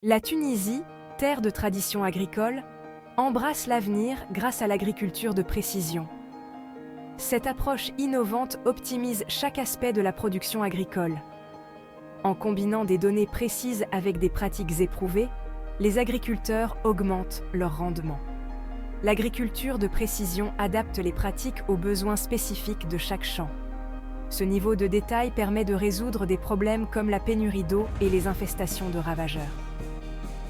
La Tunisie, terre de tradition agricole, embrasse l'avenir grâce à l'agriculture de précision. Cette approche innovante optimise chaque aspect de la production agricole. En combinant des données précises avec des pratiques éprouvées, les agriculteurs augmentent leur rendement. L'agriculture de précision adapte les pratiques aux besoins spécifiques de chaque champ. Ce niveau de détail permet de résoudre des problèmes comme la pénurie d'eau et les infestations de ravageurs.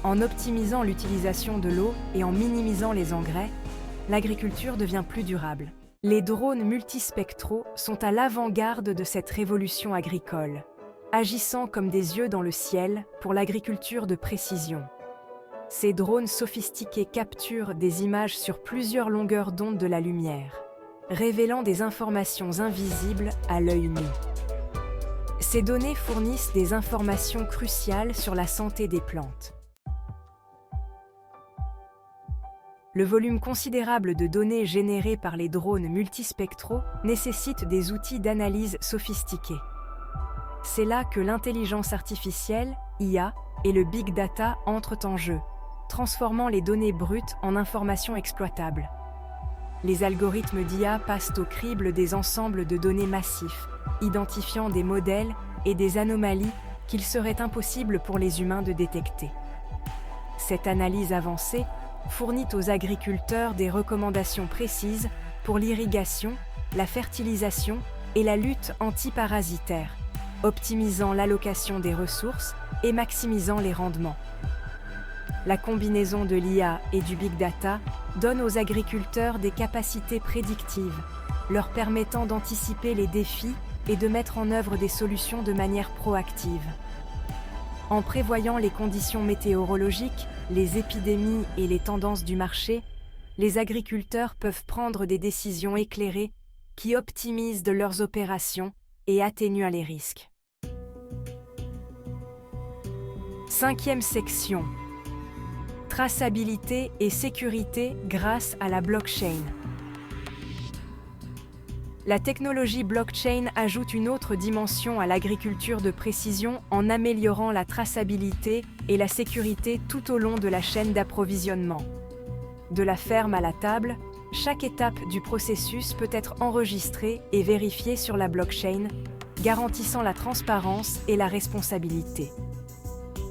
En optimisant l'utilisation de l'eau et en minimisant les engrais, l'agriculture devient plus durable. Les drones multispectraux sont à l'avant-garde de cette révolution agricole, agissant comme des yeux dans le ciel pour l'agriculture de précision. Ces drones sophistiqués capturent des images sur plusieurs longueurs d'onde de la lumière, révélant des informations invisibles à l'œil nu. Ces données fournissent des informations cruciales sur la santé des plantes. Le volume considérable de données générées par les drones multispectraux nécessite des outils d'analyse sophistiqués. C'est là que l'intelligence artificielle, IA, et le big data entrent en jeu, transformant les données brutes en informations exploitables. Les algorithmes d'IA passent au crible des ensembles de données massifs, identifiant des modèles et des anomalies qu'il serait impossible pour les humains de détecter. Cette analyse avancée fournit aux agriculteurs des recommandations précises pour l'irrigation, la fertilisation et la lutte antiparasitaire, optimisant l'allocation des ressources et maximisant les rendements. La combinaison de l'IA et du big data donne aux agriculteurs des capacités prédictives, leur permettant d'anticiper les défis et de mettre en œuvre des solutions de manière proactive. En prévoyant les conditions météorologiques, les épidémies et les tendances du marché, les agriculteurs peuvent prendre des décisions éclairées qui optimisent leurs opérations et atténuent les risques. Cinquième section. Traçabilité et sécurité grâce à la blockchain. La technologie blockchain ajoute une autre dimension à l'agriculture de précision en améliorant la traçabilité et la sécurité tout au long de la chaîne d'approvisionnement. De la ferme à la table, chaque étape du processus peut être enregistrée et vérifiée sur la blockchain, garantissant la transparence et la responsabilité.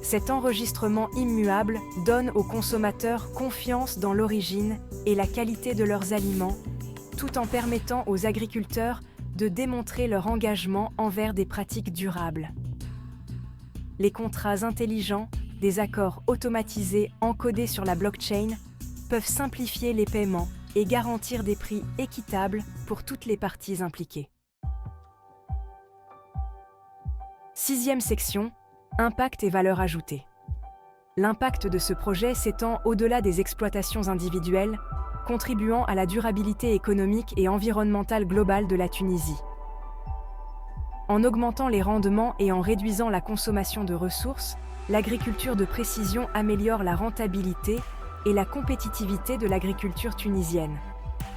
Cet enregistrement immuable donne aux consommateurs confiance dans l'origine et la qualité de leurs aliments, tout en permettant aux agriculteurs de démontrer leur engagement envers des pratiques durables. Les contrats intelligents, des accords automatisés encodés sur la blockchain, peuvent simplifier les paiements et garantir des prix équitables pour toutes les parties impliquées. Sixième section, impact et valeur ajoutée. L'impact de ce projet s'étend au-delà des exploitations individuelles, contribuant à la durabilité économique et environnementale globale de la Tunisie. En augmentant les rendements et en réduisant la consommation de ressources, l'agriculture de précision améliore la rentabilité et la compétitivité de l'agriculture tunisienne.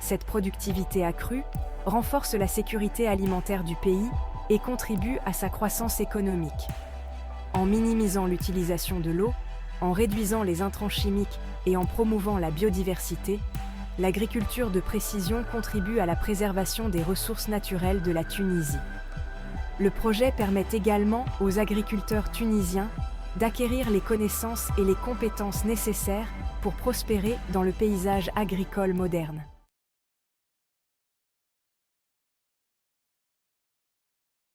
Cette productivité accrue renforce la sécurité alimentaire du pays et contribue à sa croissance économique. En minimisant l'utilisation de l'eau, en réduisant les intrants chimiques et en promouvant la biodiversité, l'agriculture de précision contribue à la préservation des ressources naturelles de la Tunisie. Le projet permet également aux agriculteurs tunisiens d'acquérir les connaissances et les compétences nécessaires pour prospérer dans le paysage agricole moderne.